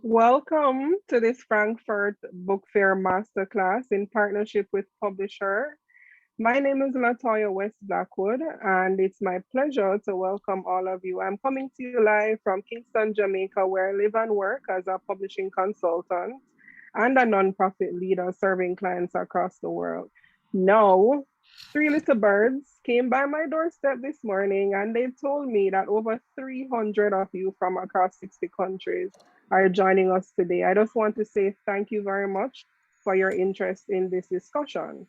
Welcome to this Frankfurt Book Fair Masterclass in partnership with Publisher. My name is Latoya West-Blackwood, and it's my pleasure to welcome all of you. I'm coming to you live from Kingston, Jamaica, where I live and work as a publishing consultant and a nonprofit leader serving clients across the world. Now, three little birds came by my doorstep this morning, and they told me that over 300 of you from across 60 countries are joining us today. I just want to say thank you very much for your interest in this discussion.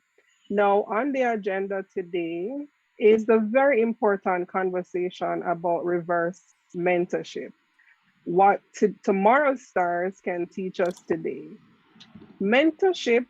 Now, on the agenda today is the very important conversation about reverse mentorship. What tomorrow's stars can teach us today. Mentorship,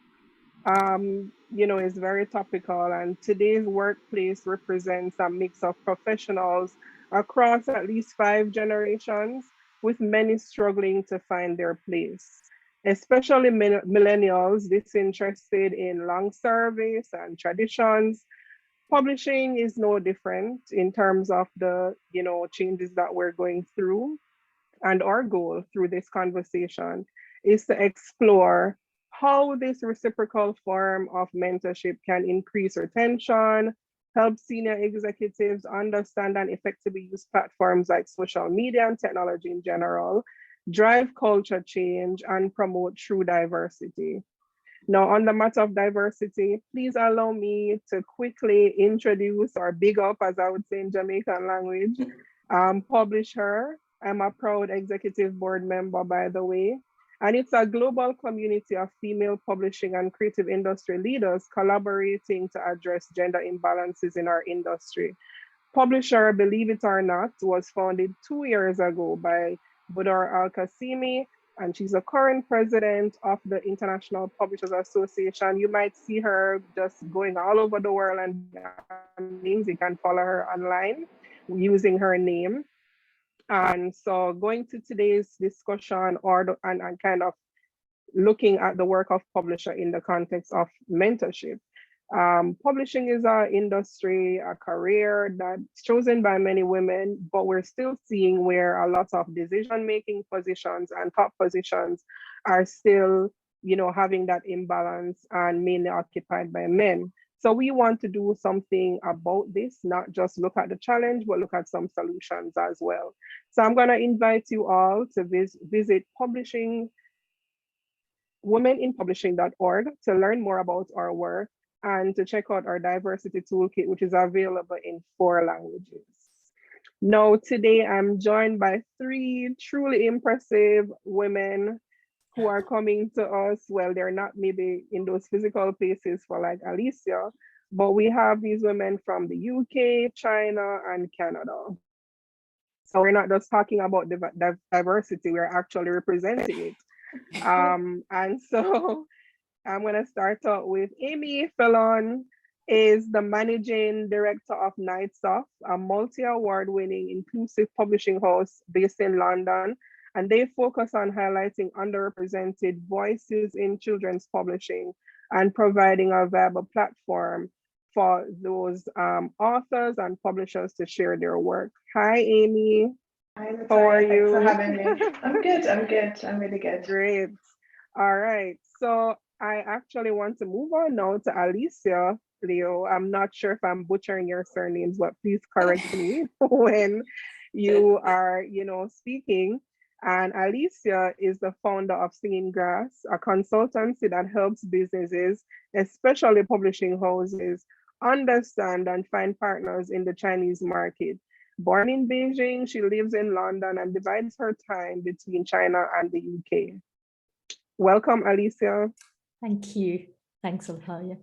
is very topical, and today's workplace represents a mix of professionals across at least 5 generations, with many struggling to find their place, especially millennials disinterested in long service and traditions. Publishing is no different in terms of the changes that we're going through. And our goal through this conversation is to explore how this reciprocal form of mentorship can increase retention, help senior executives understand and effectively use platforms like social media and technology in general, drive culture change, and promote true diversity. Now, on the matter of diversity, please allow me to quickly introduce, or big up, as I would say in Jamaican language, Publisher. I'm a proud executive board member, by the way. And it's a global community of female publishing and creative industry leaders collaborating to address gender imbalances in our industry. Publisher, believe it or not, was founded 2 years ago by Budar Al-Qasimi, and she's the current president of the International Publishers Association. You might see her just going all over the world, and you can follow her online using her name. And so going to today's discussion and kind of looking at the work of publisher in the context of mentorship. Publishing is an industry, a career that's chosen by many women, but we're still seeing where a lot of decision-making positions and top positions are still, having that imbalance and mainly occupied by men. So we want to do something about this, not just look at the challenge, but look at some solutions as well. So I'm going to invite you all to visit womeninpublishing.org to learn more about our work and to check out our diversity toolkit, which is available in 4 languages. Now, today I'm joined by 3 truly impressive women who are coming to us. Well, they're not maybe in those physical places for like Alicia, but we have these women from the UK, China, and Canada. So we're not just talking about diversity, we're actually representing it. And so I'm going to start out with Aimée Felone, is the managing director of Nightsoft, a multi-award-winning inclusive publishing house based in London. And they focus on highlighting underrepresented voices in children's publishing and providing a viable platform for those authors and publishers to share their work. Hi, Amy. Hi, Latoya. How are Thanks you? for having me. I'm good. I'm really good. Great. All right. So I actually want to move on now to Alicia Liu. I'm not sure if I'm butchering your surnames, but please correct me when you are, speaking. And Alicia is the founder of Singing Grass, a consultancy that helps businesses, especially publishing houses, understand and find partners in the Chinese market. Born in Beijing, she lives in London and divides her time between China and the UK. Welcome, Alicia. Thank you. Thanks, Latoya.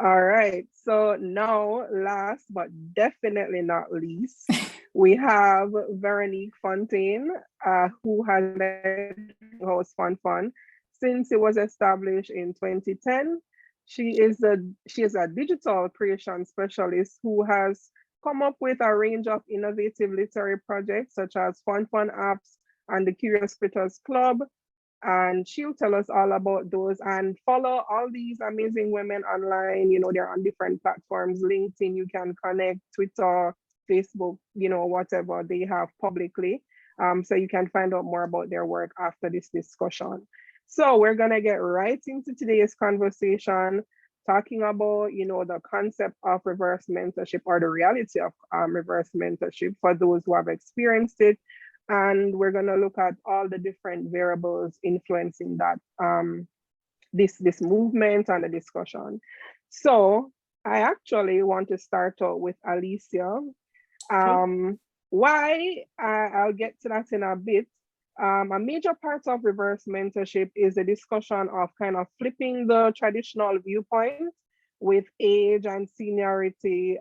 All right. So now, last but definitely not least, we have Veronique Fontaine, who has led House Fun since it was established in 2010. She is a digital creation specialist who has come up with a range of innovative literary projects such as Fun apps and the Curious Critters Club. And she'll tell us all about those, and follow all these amazing women online. They're on different platforms. LinkedIn, you can connect, Twitter, Facebook, whatever they have publicly. So you can find out more about their work after this discussion. So we're gonna get right into today's conversation, talking about, the concept of reverse mentorship, or the reality of reverse mentorship for those who have experienced it. And we're going to look at all the different variables influencing that, this movement and the discussion. So I actually want to start out with Alicia. Why? I'll get to that in a bit. A major part of reverse mentorship is the discussion of kind of flipping the traditional viewpoint, with age and seniority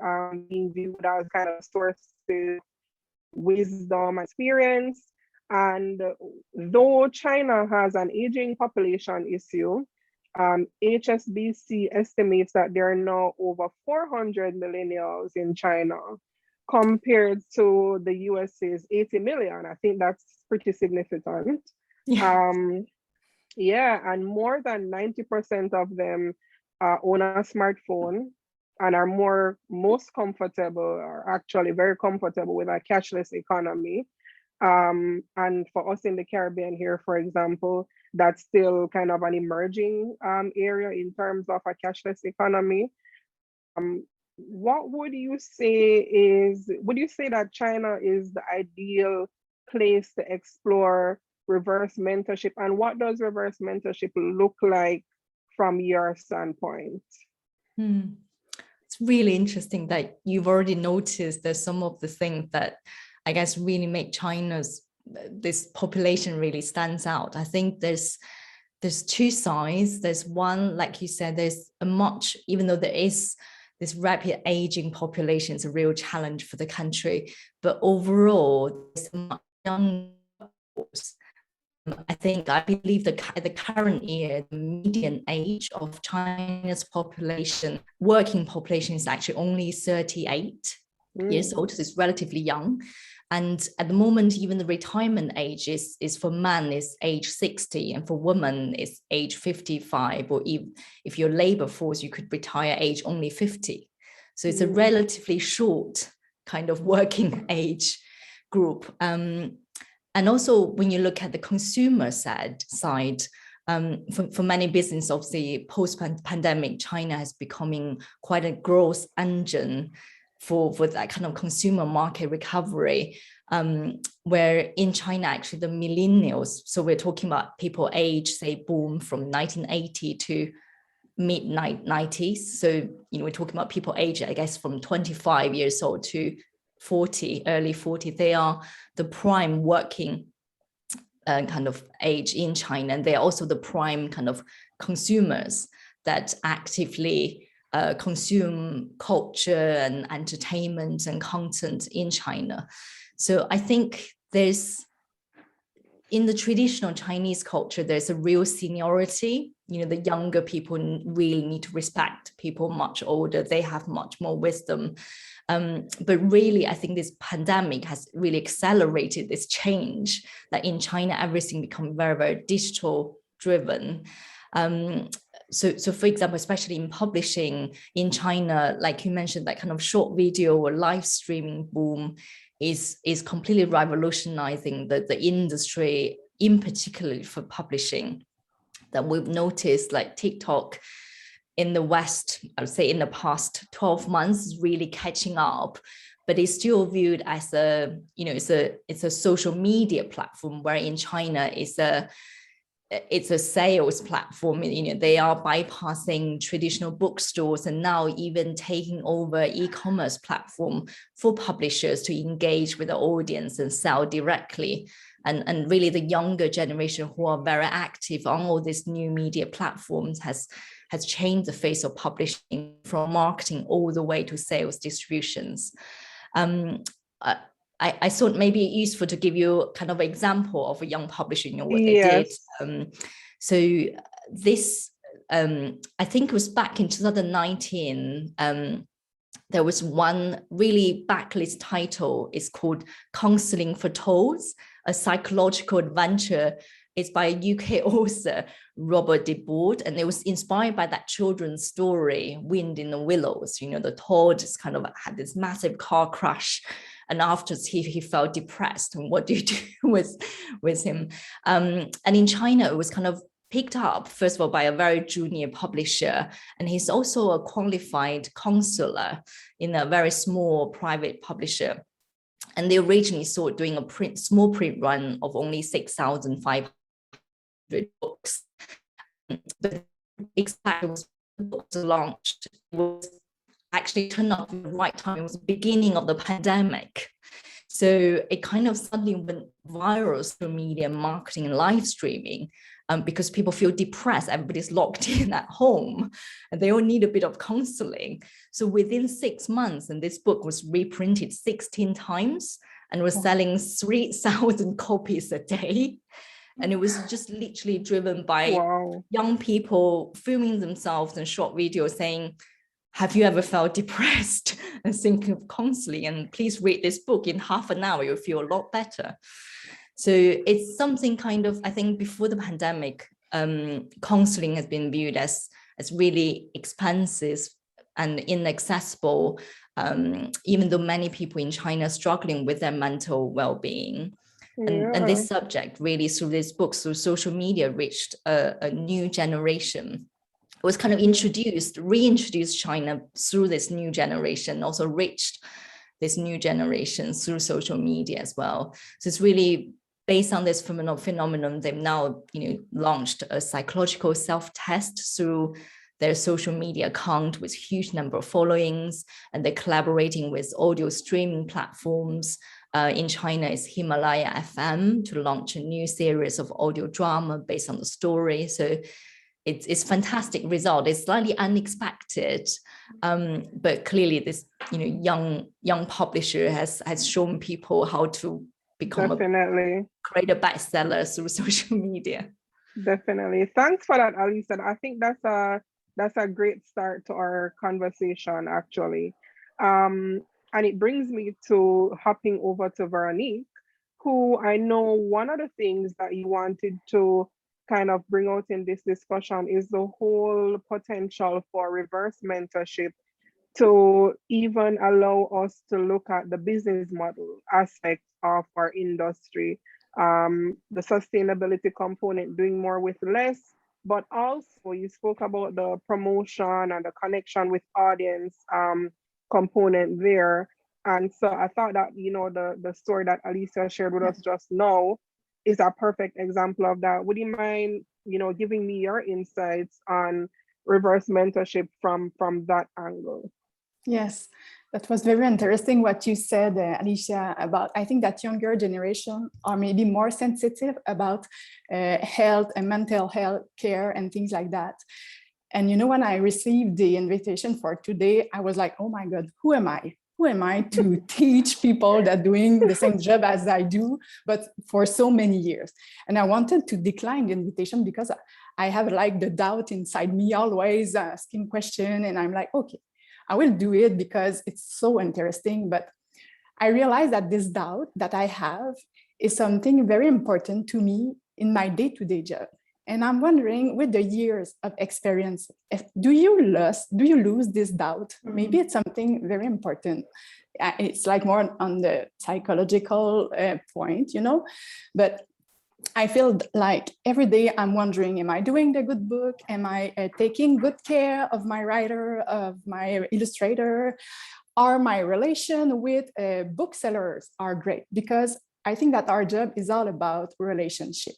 being viewed as kind of sources wisdom and experience. And though China has an aging population issue, HSBC estimates that there are now over 400 millennials in China, compared to the USA's 80 million. I think that's pretty significant. Yeah, and more than 90% of them own a smartphone and are most comfortable, or actually very comfortable, with a cashless economy. And for us in the Caribbean here, for example, that's still kind of an emerging area in terms of a cashless economy. What would you say that China is the ideal place to explore reverse mentorship? And what does reverse mentorship look like from your standpoint? It's really interesting that you've already noticed that some of the things that I guess really make China's this population really stands out. I think there's two sides. There's one, like you said, there's even though there is this rapid aging population, is a real challenge for the country, but overall there's a much younger workforce. I believe the current year, the median age of China's population, working population, is actually only 38 years old. So it's relatively young. And at the moment, even the retirement age is for men is age 60, and for women is age 55, or if you're labor force, you could retire age only 50. So it's a relatively short kind of working age group. And also, when you look at the consumer side, for many businesses, obviously, post-pandemic, China has becoming quite a growth engine for that kind of consumer market recovery, where in China, actually, the millennials, so we're talking about people age, say, boom from 1980 to mid-90s. So, we're talking about people age, I guess, from 25 years old to 40, early 40, they are the prime working kind of age in China. And they're also the prime kind of consumers that actively consume culture and entertainment and content in China. So I think in the traditional Chinese culture, there's a real seniority. The younger people really need to respect people much older. They have much more wisdom. But really, I think this pandemic has really accelerated this change, that in China, everything become very, very digital driven. So for example, especially in publishing in China, like you mentioned, that kind of short video or live streaming boom is completely revolutionizing the industry, in particular for publishing. That we've noticed, like TikTok in the West, I would say in the past 12 months is really catching up, but it's still viewed as it's a social media platform, where in China it's a sales platform. They are bypassing traditional bookstores and now even taking over e-commerce platform for publishers to engage with the audience and sell directly. And really the younger generation who are very active on all these new media platforms has changed the face of publishing, from marketing all the way to sales distributions. I thought maybe useful to give you kind of an example of a young publisher, what they did. So this, I think it was back in 2019, there was one really backlist title. It's called Counseling for Toads, a psychological adventure. It's by a UK author, Robert de Board, and it was inspired by that children's story, Wind in the Willows. The toad just kind of had this massive car crash, and afterwards he felt depressed. And what do you do with him? And in China, it was kind of picked up, first of all, by a very junior publisher. And he's also a qualified counselor in a very small private publisher. And they originally saw doing a small print run of only 6,500 books. But exactly was the books launched, it was actually turned out at the right time. It was the beginning of the pandemic. So it kind of suddenly went viral through media marketing and live streaming, because people feel depressed. Everybody's locked in at home and they all need a bit of counseling. So within 6 months, and this book was reprinted 16 times and was selling 3,000 copies a day. And it was just literally driven by young people filming themselves in short videos saying, have you ever felt depressed and thinking of counseling? And please read this book. In half an hour, you'll feel a lot better. So it's something kind of, I think before the pandemic, counseling has been viewed as really expensive and inaccessible, even though many people in China are struggling with their mental well-being. And this subject really, through this book, through social media, reached a new generation. It was kind of reintroduced China through this new generation, also reached this new generation through social media as well. So it's really based on this phenomenon. They've now launched a psychological self-test through their social media account with huge number of followings, and they're collaborating with audio streaming platforms. In China, it's Himalaya FM to launch a new series of audio drama based on the story. So it's fantastic result. It's slightly unexpected, but clearly this young publisher has shown people how to become create a bestseller through social media. Definitely. Thanks for that, Alicia. I think that's a great start to our conversation, actually. And it brings me to hopping over to Veronique, who I know one of the things that you wanted to kind of bring out in this discussion is the whole potential for reverse mentorship to even allow us to look at the business model aspect of our industry, the sustainability component, doing more with less, but also you spoke about the promotion and the connection with audience component there. And so I thought that, the story that Alicia shared with us just now is a perfect example of that. Would you mind, giving me your insights on reverse mentorship from that angle? Yes, that was very interesting what you said, Alicia, about, I think that younger generation are maybe more sensitive about health and mental health care and things like that. And when I received the invitation for today, I was like, oh my God, who am I? Who am I to teach people that doing the same job as I do, but for so many years? And I wanted to decline the invitation because I have like the doubt inside me, always asking questions. And I'm like, okay, I will do it because it's so interesting. But I realized that this doubt that I have is something very important to me in my day-to-day job. And I'm wondering, with the years of experience, do you lose this doubt? Maybe it's something very important. It's like more on the psychological point, you know, but I feel like every day I'm wondering, am I doing the good book? Am I taking good care of my writer, of my illustrator? Are my relation with booksellers are great? Because I think that our job is all about relationship.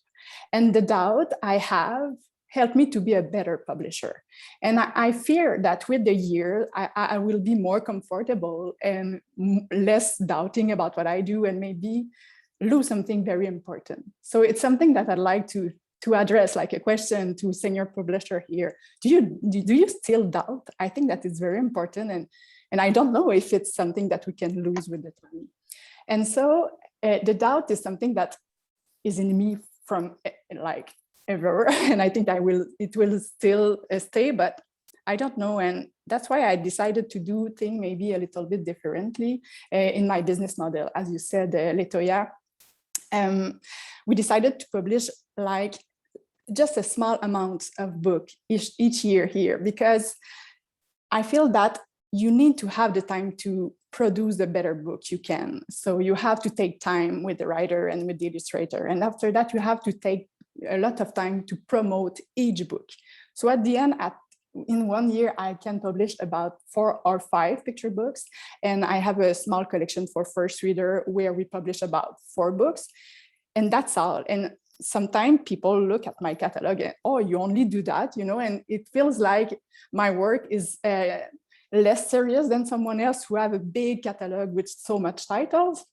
And the doubt I have helped me to be a better publisher. And I fear that with the year, I will be more comfortable and less doubting about what I do, and maybe lose something very important. So it's something that I'd like to address, like a question to senior publisher here. Do you still doubt? I think that is very important. And I don't know if it's something that we can lose with the time. And so the doubt is something that is in me from like ever. And I think it will still stay, but I don't know. And that's why I decided to do things maybe a little bit differently in my business model. As you said, Latoya, we decided to publish like just a small amount of book each year here, because I feel that you need to have the time to produce the better book you can. So you have to take time with the writer and with the illustrator. And after that, you have to take a lot of time to promote each book. So at the end, in 1 year, I can publish about 4 or 5 picture books. And I have a small collection for first reader where we publish about 4 books. And that's all. And sometimes people look at my catalog and, oh, you only do that, you know, and it feels like my work is less serious than someone else who have a big catalog with so much titles.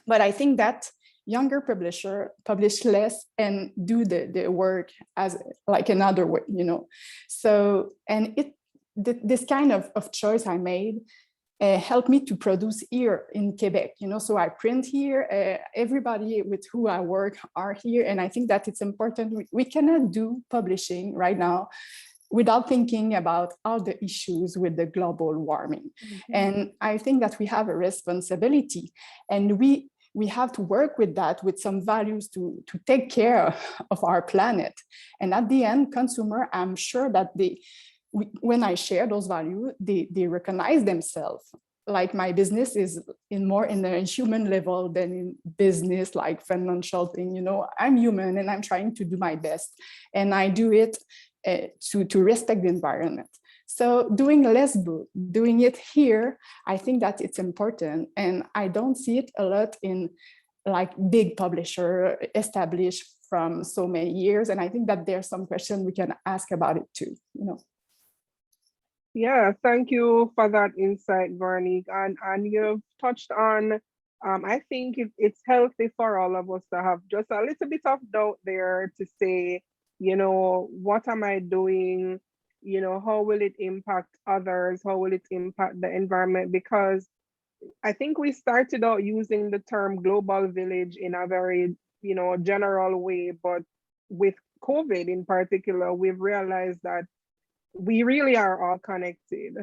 But I think that younger publisher publish less and do the work as like another way, you know. So, and this kind of choice I made helped me to produce here in Quebec, you know. So I print here, everybody with who I work are here. And I think that it's important. We cannot do publishing right now without thinking about all the issues with the global warming. And I think that we have a responsibility, and we have to work with that, with some values to take care of our planet. And at the end, consumer, I'm sure that when I share those values, they recognize themselves. Like my business is more in a human level than in business, like financial thing, you know. I'm human and I'm trying to do my best. And I do it to respect the environment. So doing less book, doing it here, I think that it's important. And I don't see it a lot in like big publisher established from so many years. And I think that there's some question we can ask about it too, you know. Yeah, thank you for that insight, Veronique. And you've touched on, I think it's healthy for all of us to have just a little bit of doubt there to say, you know, what am I doing? You know, how will it impact others? How will it impact the environment? Because I think we started out using the term global village in a very, you know, general way, but with COVID in particular, we've realized that we really are all connected.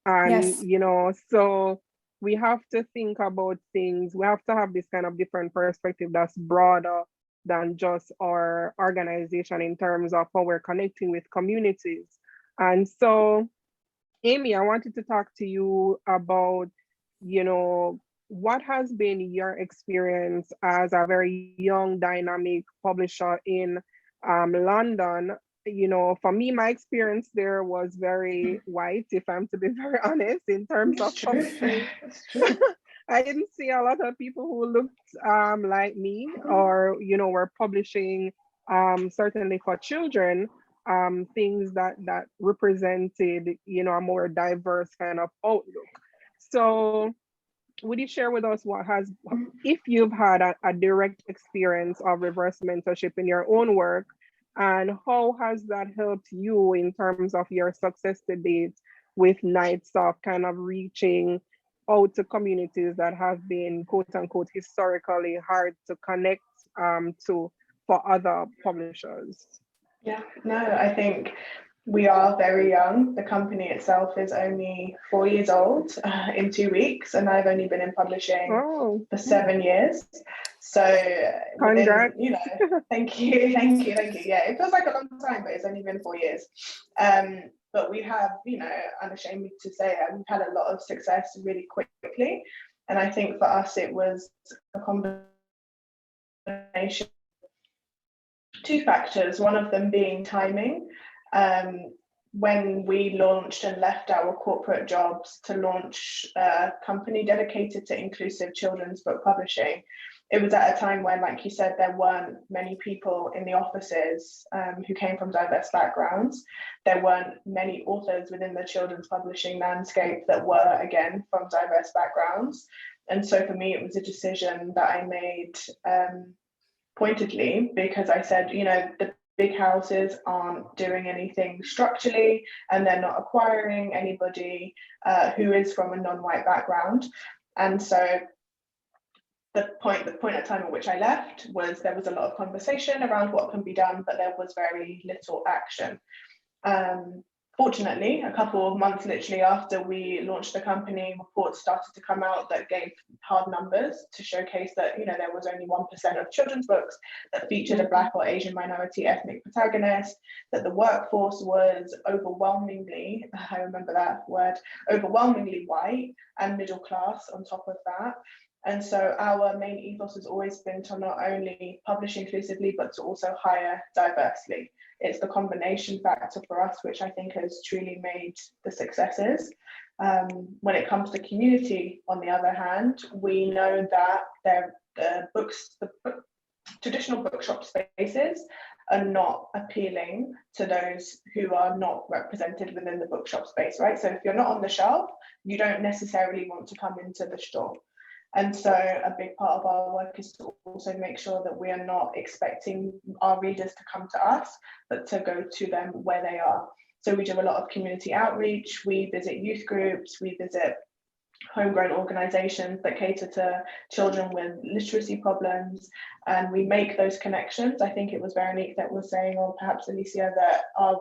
And, Yes. you know, so we have to think about things. We have to have this kind of different perspective that's broader than just our organization in terms of how we're connecting with communities. And so, Aimée, I wanted to talk to you about, you know, what has been your experience as a very young, dynamic publisher in London? You know, for me, my experience there was very white, if I'm to be very honest, in terms of publishing. I didn't see a lot of people who looked like me, or, you know, were publishing certainly for children, things that represented, you know, a more diverse kind of outlook. So would you share with us if you've had a direct experience of reverse mentorship in your own work, and how has that helped you in terms of your success to date with Nights of kind of reaching out to communities that have been, quote unquote, historically hard to connect to for other publishers? Yeah, no, I think We are very young. The company itself is only 4 years old in 2 weeks, and I've only been in publishing for 7 years. So congrats. within, thank you. Yeah, it feels like a long time, but it's only been 4 years. But we have, unashamed to say it, we've had a lot of success really quickly. And I think for us, it was a combination of 2 factors, one of them being timing. When we launched and left our corporate jobs to launch a company dedicated to inclusive children's book publishing, it was at a time when, like you said, there weren't many people in the offices who came from diverse backgrounds. There weren't many authors within the children's publishing landscape that were, again, from diverse backgrounds. And so for me, it was a decision that I made pointedly, because I said, the big houses aren't doing anything structurally, and they're not acquiring anybody who is from a non-white background. And so the point at time at which I left was there was a lot of conversation around what can be done, but there was very little action. Fortunately, a couple of months literally after we launched the company, reports started to come out that gave hard numbers to showcase that there was only 1% of children's books that featured a Black or Asian minority ethnic protagonist, that the workforce was overwhelmingly, I remember that word, overwhelmingly white and middle class on top of that. And so our main ethos has always been to not only publish inclusively, but to also hire diversely. It's the combination factor for us, which I think has truly made the successes. When it comes to community, on the other hand, we know that the traditional bookshop spaces are not appealing to those who are not represented within the bookshop space, right? So if you're not on the shelf, you don't necessarily want to come into the store. And so a big part of our work is to also make sure that we are not expecting our readers to come to us, but to go to them where they are. So we do a lot of community outreach, we visit youth groups, we visit homegrown organizations that cater to children with literacy problems, and we make those connections. I think it was Veronique that was saying, or perhaps Alicia, that our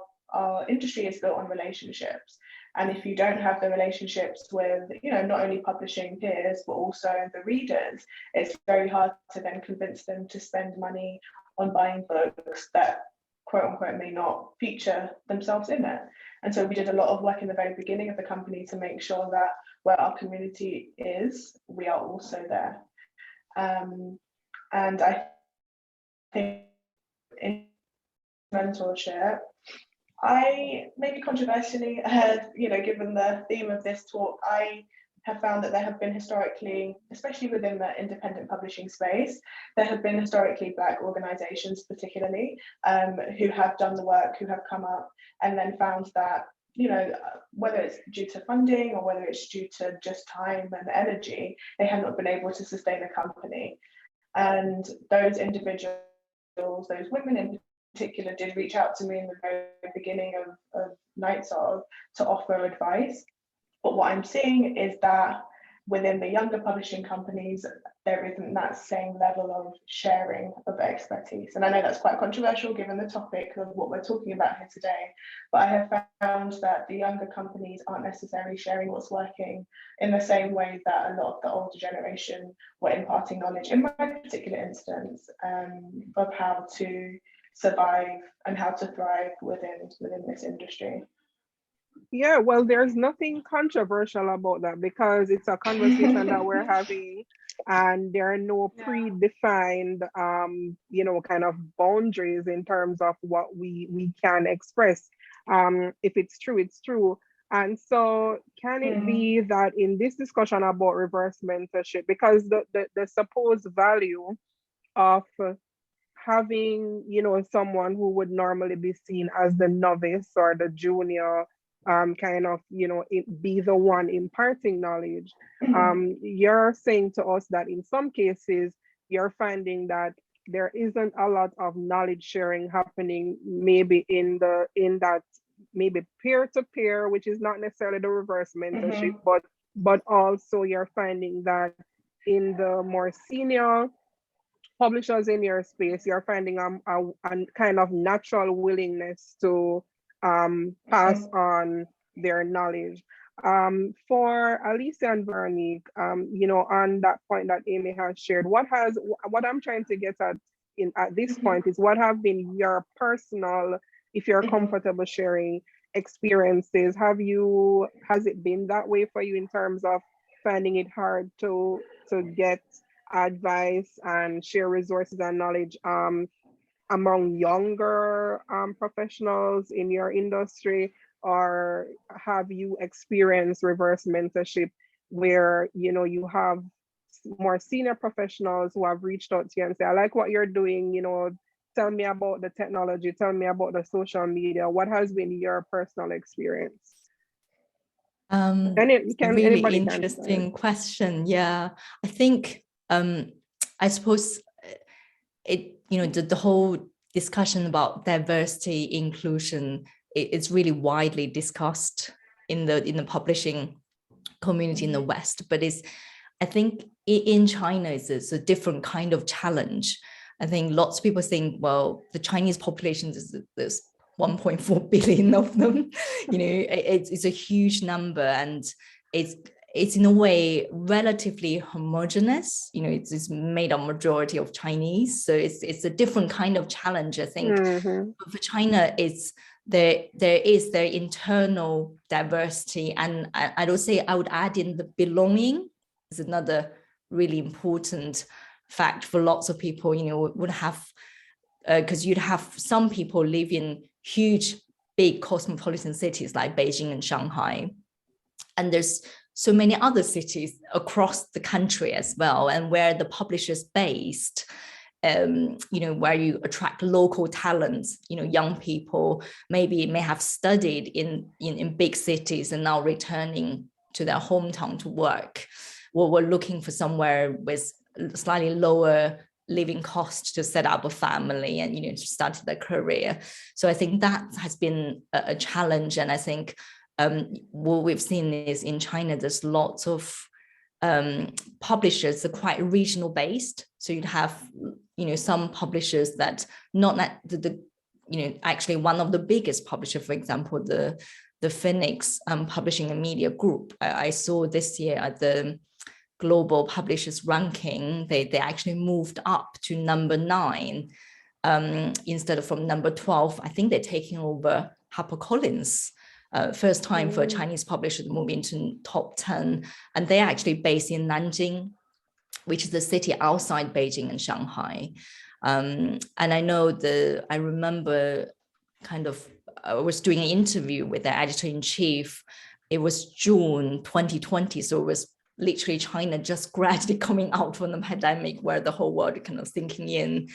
industry is built on relationships. And if you don't have the relationships with, not only publishing peers, but also the readers, it's very hard to then convince them to spend money on buying books that, quote unquote, may not feature themselves in it. And so we did a lot of work in the very beginning of the company to make sure that where our community is, we are also there. And I think in mentorship, I maybe controversially, given the theme of this talk, I have found that there have been historically, especially within the independent publishing space, there have been historically Black organizations particularly who have done the work, who have come up and then found that, whether it's due to funding or whether it's due to just time and energy, they have not been able to sustain a company. And those individuals, those women in particular, did reach out to me in the very beginning of Nights Of to offer advice. But what I'm seeing is that within the younger publishing companies, there isn't that same level of sharing of expertise. And I know that's quite controversial given the topic of what we're talking about here today, but I have found that the younger companies aren't necessarily sharing what's working in the same way that a lot of the older generation were imparting knowledge, in my particular instance, of how to survive and how to thrive within this industry. Yeah, well, there's nothing controversial about that because it's a conversation that we're having, and there are no predefined, kind of boundaries in terms of what we can express. If it's true, it's true. And so can it be that in this discussion about reverse mentorship, because the supposed value of having, someone who would normally be seen as the novice or the junior, be the one imparting knowledge. You're saying to us that in some cases, you're finding that there isn't a lot of knowledge sharing happening, maybe in that maybe peer-to-peer, which is not necessarily the reverse mentorship, but also you're finding that in the more senior publishers in your space, you're finding a kind of natural willingness to pass on their knowledge. For Alicia and Veronique, on that point that Aimée has shared, what I'm trying to get at this point is what have been your personal, if you're comfortable sharing experiences, has it been that way for you in terms of finding it hard to get advice and share resources and knowledge among younger professionals in your industry, or have you experienced reverse mentorship where you have more senior professionals who have reached out to you and say, I like what you're doing, tell me about the technology, tell me about the social media. What has been your personal experience? Really interesting question. Yeah, I think I suppose the whole discussion about diversity, inclusion, it's really widely discussed in the publishing community in the West, but I think in China it's a different kind of challenge. I think lots of people think, well, the Chinese population there's 1.4 billion of them. It's a huge number, and it's in a way relatively homogeneous. It's made up majority of Chinese, so it's a different kind of challenge, I think. But for China, there is their internal diversity, and I would add in the belonging is another really important fact for lots of people. Would have because you'd have some people live in huge, big cosmopolitan cities like Beijing and Shanghai, and there's so many other cities across the country as well, and where the publisher's based, where you attract local talents, young people maybe may have studied in big cities and now returning to their hometown to work. Well, we're looking for somewhere with slightly lower living cost to set up a family and to start their career. So I think that has been a challenge, and I think what we've seen is in China there's lots of publishers are quite regional based. So you'd have some publishers that not that actually one of the biggest publisher, for example, the Phoenix Publishing and Media Group. I saw this year at the Global Publishers Ranking, they actually moved up to number 9 instead of from number 12. I think they're taking over HarperCollins. First time for a Chinese publisher to move into top 10, and they're actually based in Nanjing, which is the city outside Beijing and Shanghai. And I remember I was doing an interview with the editor-in-chief. It was June 2020, so it was literally China just gradually coming out from the pandemic, where the whole world kind of sinking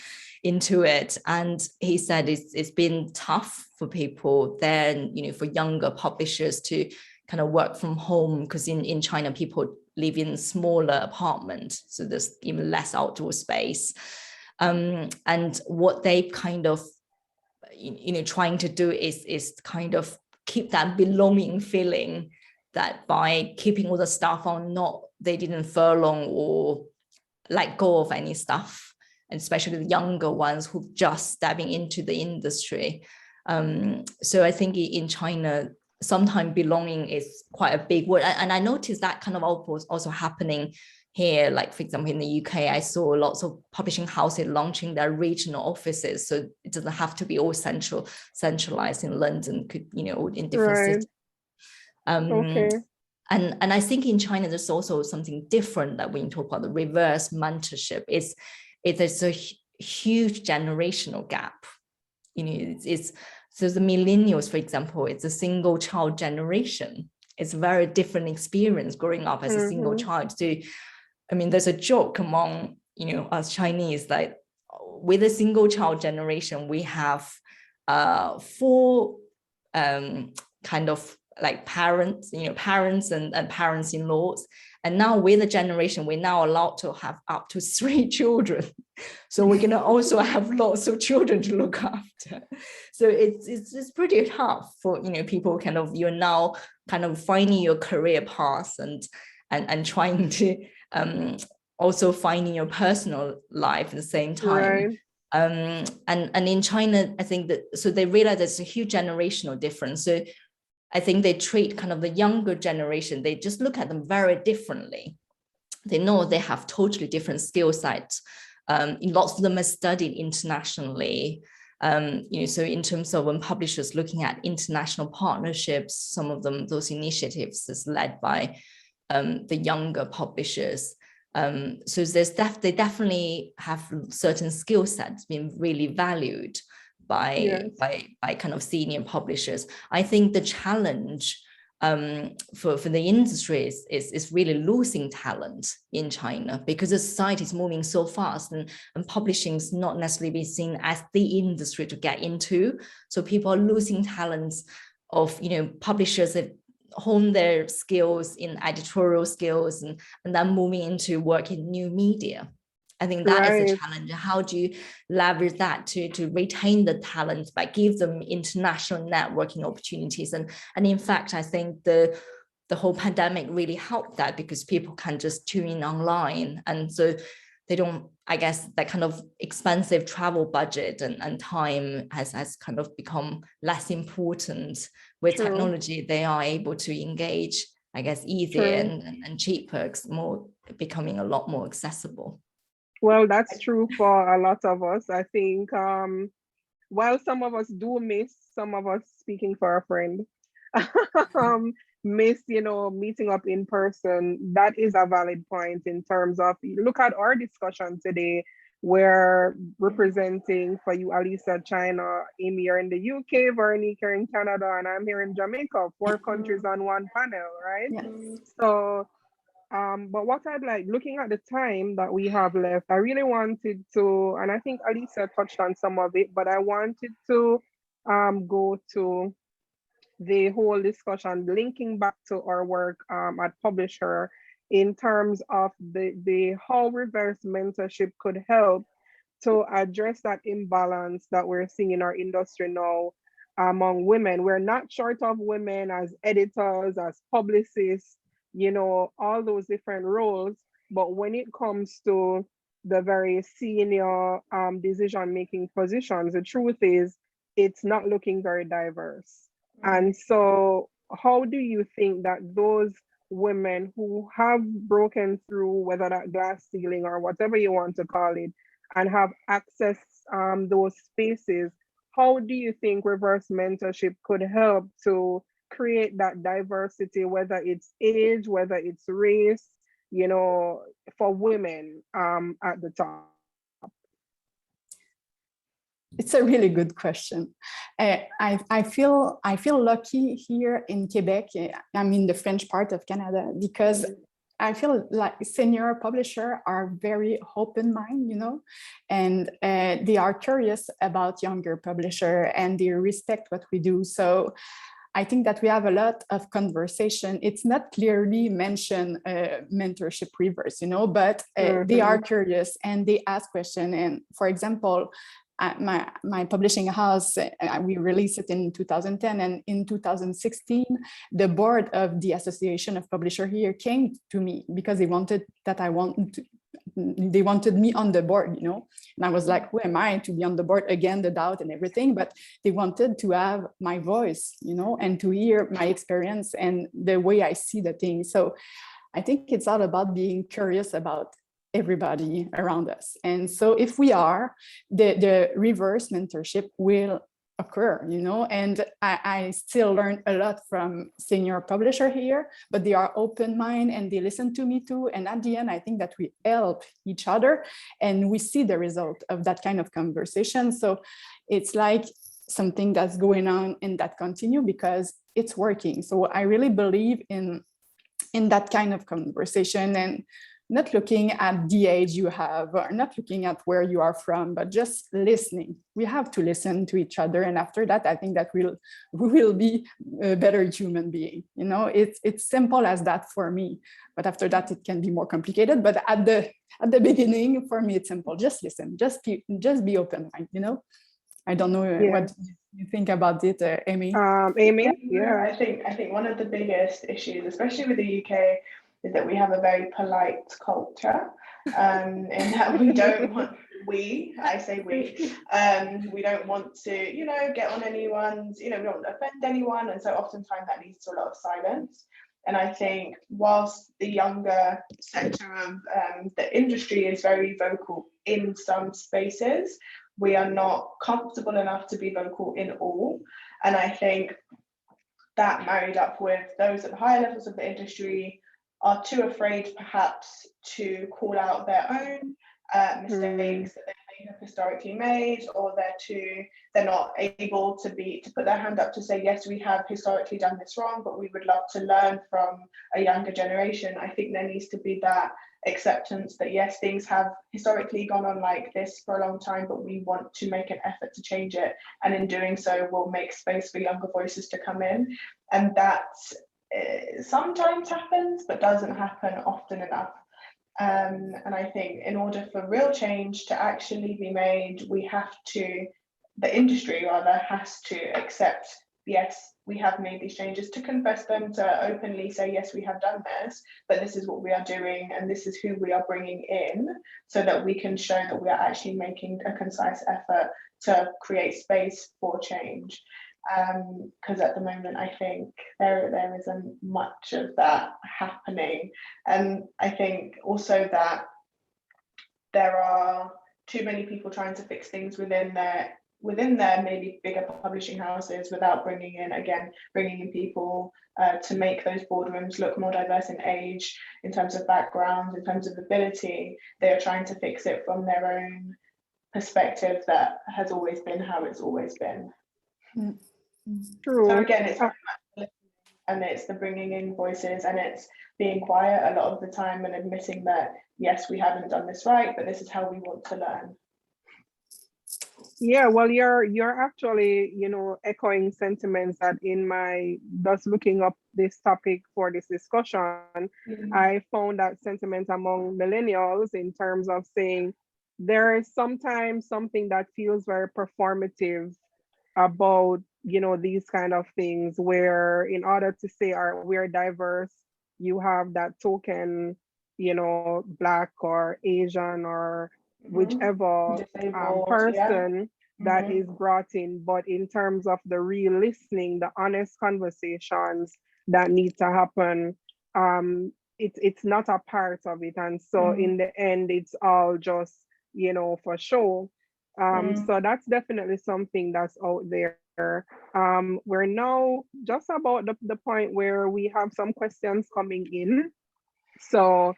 into it. And he said it's been tough for people then, for younger publishers to kind of work from home, because in China people live in smaller apartments, so there's even less outdoor space. And what they kind of trying to do is kind of keep that belonging feeling, that by keeping all the staff on, they didn't furlough or let go of any stuff, and especially the younger ones who just stepping into the industry. So I think in China, sometimes belonging is quite a big word. And I noticed that kind of also happening here. Like, for example, in the UK, I saw lots of publishing houses launching their regional offices. So it doesn't have to be all centralized in London, could, in different cities. And I think in China, there's also something different that when you talk about the reverse mentorship, there's a huge generational gap. So the millennials, for example, it's a single child generation. It's a very different experience growing up as a single child. So, there's a joke among, us Chinese, like with a single child generation, we have 4 kind of like parents and parents-in-laws. And now with the generation, we're now allowed to have up to 3 children. So we're going to also have lots of children to look after. So it's pretty tough for, people kind of, you're now kind of finding your career path and trying to also finding your personal life at the same time. And in China, I think that, so they realize there's a huge generational difference. So I think they treat kind of the younger generation, they just look at them very differently. They know they have totally different skill sets. Lots of them are studied internationally. So in terms of when publishers looking at international partnerships, some of them, those initiatives is led by the younger publishers. So they definitely have certain skill sets being really valued by kind of senior publishers. I think the challenge for the industry is really losing talent in China, because the society is moving so fast, and publishing is not necessarily being seen as the industry to get into. So people are losing talents of, publishers that hone their skills in editorial skills and then moving into work in new media. I think that is a challenge. How do you leverage that to retain the talent, but give them international networking opportunities? And in fact, I think the whole pandemic really helped that, because people can just tune in online. And so they don't, I guess, that kind of expensive travel budget and time has kind of become less important. With technology, they are able to engage, I guess, easier and cheaper, more becoming a lot more accessible. Well, that's true for a lot of us. I think while some of us do miss, some of us, speaking for a friend, miss, meeting up in person, that is a valid point in terms of, look at our discussion today. We're representing for you, Alicia, China, Aimée, you're in the UK, Veronique, you're in Canada, and I'm here in Jamaica, 4 countries on one panel, right? Yes. So, but what I'd like, looking at the time that we have left, I really wanted to, and I think Alicia touched on some of it, but I wanted to go to the whole discussion, linking back to our work at Publisher, in terms of the how reverse mentorship could help to address that imbalance that we're seeing in our industry now among women. We're not short of women as editors, as publicists, all those different roles. But when it comes to the very senior decision-making positions, the truth is it's not looking very diverse. And so how do you think that those women who have broken through, whether that glass ceiling or whatever you want to call it, and have accessed those spaces, how do you think reverse mentorship could help to create that diversity, whether it's age, whether it's race, for women at the top? It's a really good question. I feel lucky here in Quebec. I'm in the French part of Canada, because I feel like senior publishers are very open-minded, and they are curious about younger publishers, and they respect what we do. So I think that we have a lot of conversation. It's not clearly mentioned mentorship reverse, but they are curious and they ask questions. And for example, my publishing house, we released it in 2010, and in 2016, the board of the Association of Publishers here came to me because they wanted me on the board, and I was like, who am I to be on the board? Again, the doubt and everything, but they wanted to have my voice, and to hear my experience and the way I see the thing. So I think it's all about being curious about everybody around us. And so if we are, the reverse mentorship will occur, and I still learn a lot from senior publisher here, but they are open-minded and they listen to me too. And at the end, I think that we help each other and we see the result of that kind of conversation. So it's like something that's going on and that continue because it's working. So I really believe in that kind of conversation, and not looking at the age you have, or not looking at where you are from, but just listening. We have to listen to each other. And after that, I think that we will be a better human being. It's simple as that for me, but after that, it can be more complicated. But at the beginning, for me, it's simple. Just listen, just be open-minded, I don't know what you think about it, Aimée. Aimée, yeah. I think one of the biggest issues, especially with the UK, is that we have a very polite culture, in that we don't I say we don't want to, get on anyone's, we don't want to offend anyone. And so oftentimes that leads to a lot of silence. And I think whilst the younger sector of the industry is very vocal in some spaces, we are not comfortable enough to be vocal in all. And I think that married up with those at the higher levels of the industry are too afraid perhaps to call out their own mistakes that they may have historically made, or they're not able to put their hand up to say, yes, we have historically done this wrong, but we would love to learn from a younger generation. I think there needs to be that acceptance that yes, things have historically gone on like this for a long time, but we want to make an effort to change it, and in doing so we'll make space for younger voices to come in. And that sometimes happens but doesn't happen often enough. And I think in order for real change to actually be made, the industry rather has to accept, yes, we have made these changes, to confess them, to openly say, yes, we have done this, but this is what we are doing and this is who we are bringing in, so that we can show that we are actually making a concise effort to create space for change. Because at the moment I think there isn't much of that happening. And I think also that there are too many people trying to fix things within their maybe bigger publishing houses without bringing in people to make those boardrooms look more diverse in age, in terms of background, in terms of ability. They are trying to fix it from their own perspective that has always been how it's always been. True. So again, it's very much listening, and it's the bringing in voices, and it's being quiet a lot of the time and admitting that yes, we haven't done this right, but this is how we want to learn. Yeah, well, you're actually, echoing sentiments that just looking up this topic for this discussion, I found that sentiment among millennials in terms of saying there is sometimes something that feels very performative about, these kind of things, where in order to say we're diverse, you have that token, Black or Asian or whichever person that is brought in. But in terms of the real listening, the honest conversations that need to happen, it's not a part of it. And so in the end, it's all just, for show. So that's definitely something that's out there. We're now just about the point where we have some questions coming in. So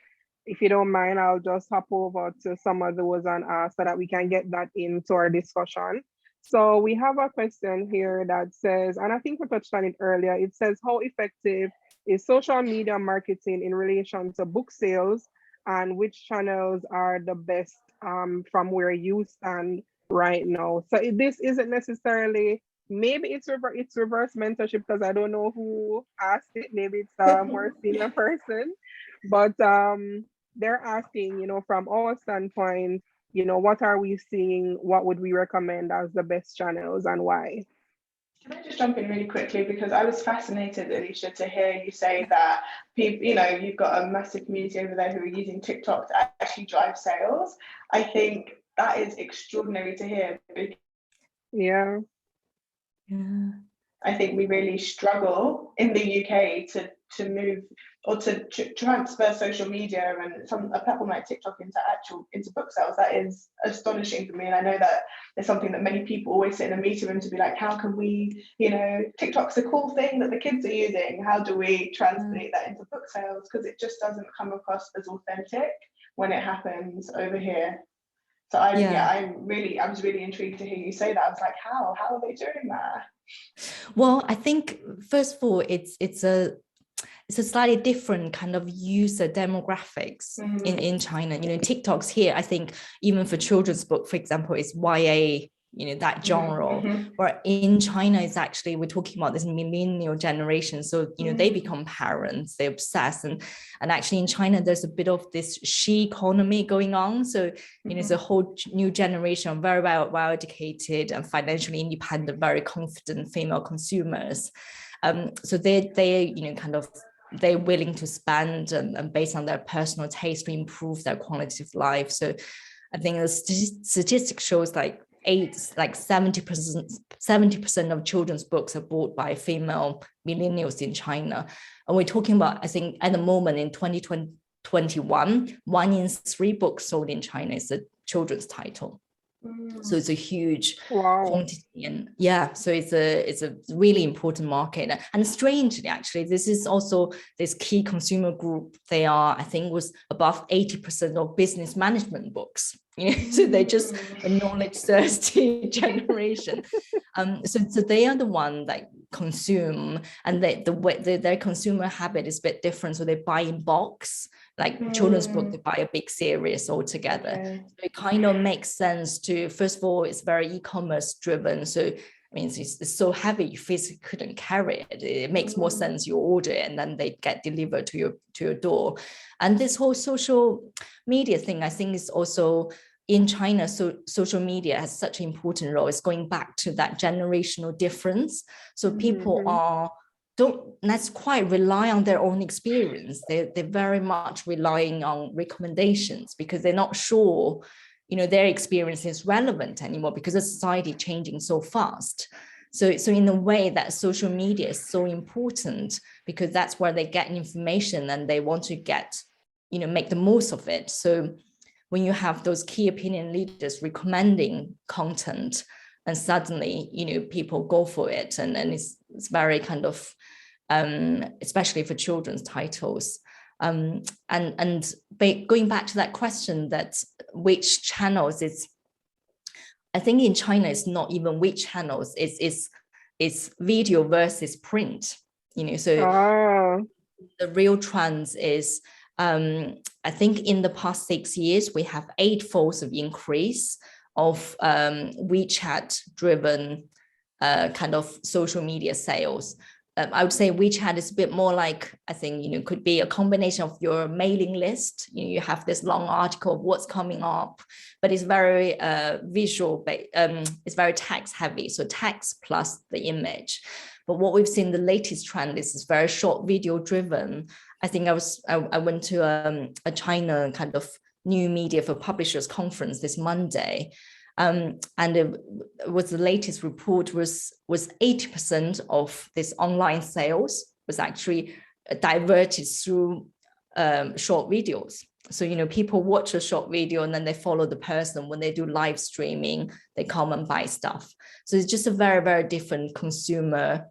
if you don't mind, I'll just hop over to some of those and so that we can get that into our discussion. So we have a question here that says, and I think we touched on it earlier, it says, how effective is social media marketing in relation to book sales, and which channels are the best from where you stand right now? So this isn't necessarily, maybe it's reverse mentorship, because I don't know who asked it. Maybe it's a more senior person, but they're asking, from our standpoint, what are we seeing? What would we recommend as the best channels, and why? Can I just jump in really quickly, because I was fascinated, Alicia, to hear you say that people, you've got a massive community over there who are using TikTok to actually drive sales. I think that is extraordinary to hear. Yeah. I think we really struggle in the UK to move or to transfer social media and a platform like TikTok into book sales. That is astonishing for me, and I know that it's something that many people always sit in a meeting room to be like, how can we, TikTok's a cool thing that the kids are using, how do we translate that into book sales? Because it just doesn't come across as authentic when it happens over here. So I was really intrigued to hear you say that. I was like, how are they doing that? Well, I think first of all, it's a slightly different kind of user demographics in China. TikTok's here, I think, even for children's book, for example, is YA, that genre. Where in China, it's actually, we're talking about this millennial generation. So, they become parents, they obsess. And actually in China, there's a bit of this she economy going on. So, it's a whole new generation of very well-educated and financially independent, very confident female consumers. So they're willing to spend and based on their personal taste to improve their quality of life. So I think the statistic shows like 70% of children's books are bought by female millennials in China. And we're talking about, I think at the moment in 2021, 1 in 3 books sold in China is a children's title. So it's a huge quantity, and so it's a really important market. And strangely, actually, this is also this key consumer group. They are, I think, was above 80% of business management books. So they're just a knowledge thirsty generation. So they are the one that consume, and their consumer habit is a bit different. So they buy in bulks. Like children's book, they buy a big series altogether. Okay. So it kind of makes sense to, first of all, it's very e-commerce driven. So I mean, it's so heavy, you physically couldn't carry it. It makes more sense you order it and then they get delivered to your door. And this whole social media thing, I think, is also in China. So social media has such an important role. It's going back to that generational difference. So people that's quite rely on their own experience. They're very much relying on recommendations because they're not sure, their experience is relevant anymore because the society changing so fast. So in a way that social media is so important because that's where they get information and they want to get, make the most of it. So when you have those key opinion leaders recommending content, and suddenly, people go for it, and it's very kind of, especially for children's titles. And going back to that question, that which channels I think in China it's not even which channels, it's video versus print. So the real trends is, I think in the past 6 years we have 8-fold of increase of WeChat-driven kind of social media sales. I would say WeChat is a bit more like, I think, could be a combination of your mailing list. You have this long article of what's coming up, but it's very visual, it's very text heavy. So text plus the image. But what we've seen, the latest trend is very short video driven. I think I went to a China kind of new media for publishers conference this Monday. And it was the latest report was 80% of this online sales was actually diverted through short videos. So, people watch a short video and then they follow the person. When they do live streaming, they come and buy stuff. So it's just a very, very different consumer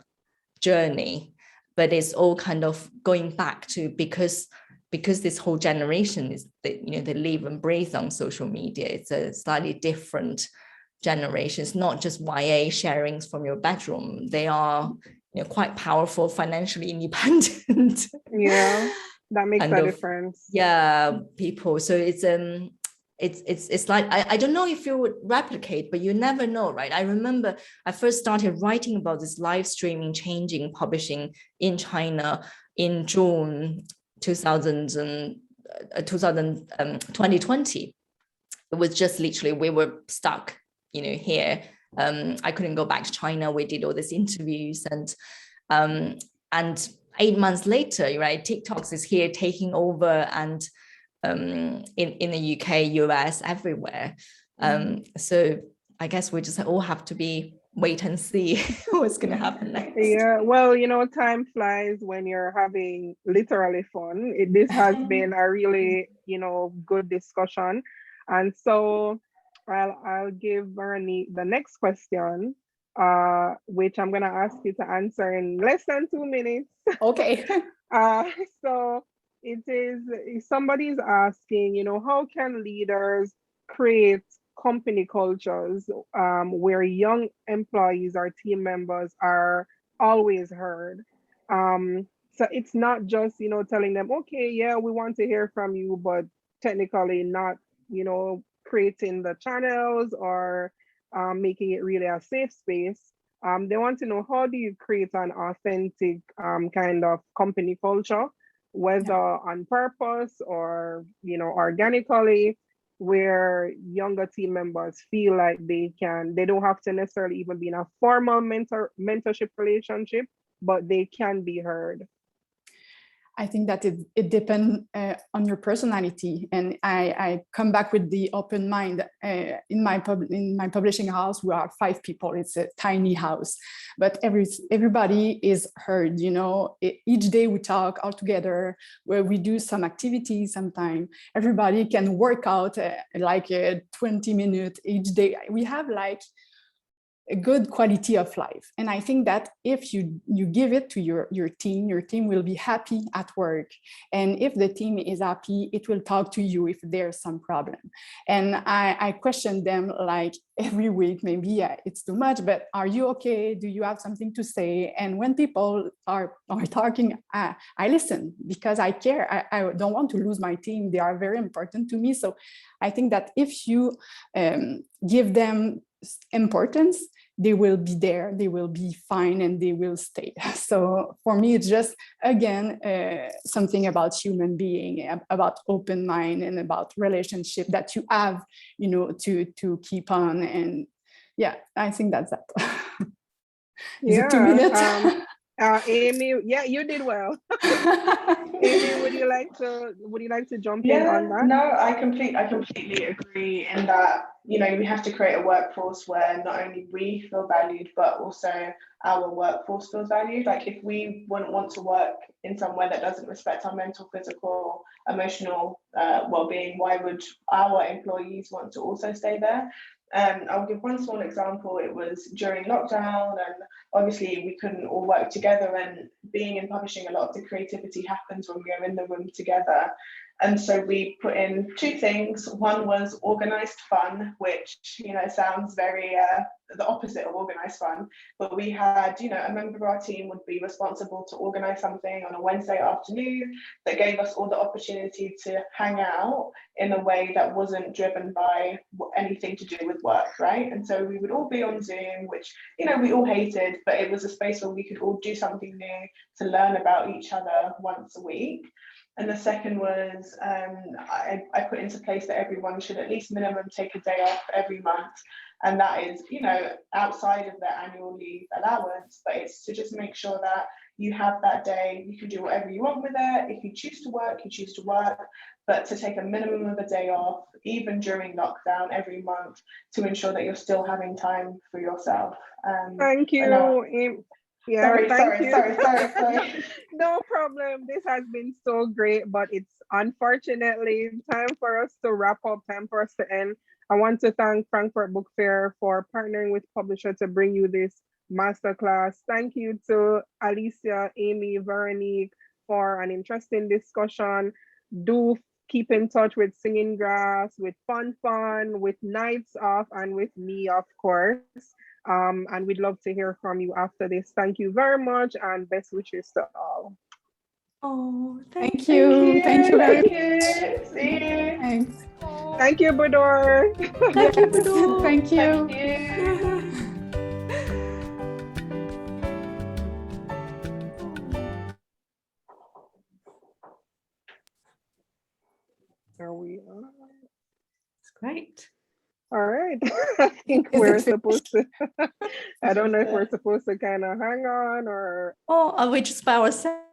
journey, but it's all kind of going back to because this whole generation is that, they live and breathe on social media. It's a slightly different generation. It's not just YA sharings from your bedroom. They are, quite powerful, financially independent. Yeah, that makes a difference. Yeah, people. So it's like, I don't know if you would replicate, but you never know, right? I remember I first started writing about this live streaming changing publishing in China in June 2020. It was just literally, we were stuck, here. I couldn't go back to China. We did all these interviews, and 8 months later, right, TikTok is here taking over, and in the UK, US, everywhere. So I guess we just all have to wait and see what's going to happen next. Yeah, well, time flies when you're having literally fun. This has been a really, good discussion. And so I'll give Veronique the next question, which I'm going to ask you to answer in less than 2 minutes. Okay. So it is, somebody's asking, how can leaders create company cultures where young employees or team members are always heard? So it's not just, telling them, okay, yeah, we want to hear from you, but technically not, creating the channels or making it really a safe space. They want to know, how do you create an authentic kind of company culture, whether on purpose or, organically, where younger team members feel like they don't have to necessarily even be in a formal mentorship relationship, but they can be heard? I think that it depends on your personality. And I come back with the open mind. In my publishing house, we are 5 people. It's a tiny house, but everybody is heard. You know, each day we talk all together, where we do some activities. Sometimes everybody can work out like 20 minutes each day. We have like a good quality of life. And I think that if you give it to your team will be happy at work. And if the team is happy, it will talk to you if there's some problem. And I question them like every week, maybe it's too much, but are you okay? Do you have something to say? And when people are talking, I listen because I care. I don't want to lose my team. They are very important to me. So I think that if you give them importance, they will be there, they will be fine, and they will stay. So for me, it's just, again, something about human being, about open mind, and about relationship that you have, you know, to keep on. And yeah, I think that's that. Is it 2 minutes? Aimée, yeah, you did well. Aimée, would you like to jump in on that? No, I completely agree in that, you know, we have to create a workforce where not only we feel valued, but also our workforce feels valued. Like if we wouldn't want to work in somewhere that doesn't respect our mental, physical, emotional well-being, why would our employees want to also stay there? I'll give one small example. It was during lockdown, and obviously we couldn't all work together, and being in publishing, a lot of the creativity happens when we are in the room together. And so we put in 2 things. One was organized fun, which, you know, sounds very the opposite of organized fun. But we had, you know, a member of our team would be responsible to organize something on a Wednesday afternoon that gave us all the opportunity to hang out in a way that wasn't driven by anything to do with work, right? And so we would all be on Zoom, which, you know, we all hated, but it was a space where we could all do something new to learn about each other once a week. And the second was I put into place that everyone should at least minimum take a day off every month. And that is, you know, outside of their annual leave allowance, but it's to just make sure that you have that day, you can do whatever you want with it. If you choose to work, you choose to work, but to take a minimum of a day off, even during lockdown every month, to ensure that you're still having time for yourself. Thank you. Yeah, sorry. No problem. This has been so great, but it's unfortunately time for us to wrap up, time for us to end. I want to thank Frankfurt Book Fair for partnering with Publisher to bring you this masterclass. Thank you to Alicia, Aimée, Veronique for an interesting discussion. Do keep in touch with Singing Grass, with Fun, with Nights Off, and with me, of course. And we'd love to hear from you after this. Thank you very much, and best wishes to all. Oh, thank you. Thank you very much. See you. Thanks. Thank you, Budor. Thank you, Budor. Thank you. Are we on? It's great. All right. I think we're supposed to, I don't know if we're supposed to kind of hang on or. Or are we just by ourselves?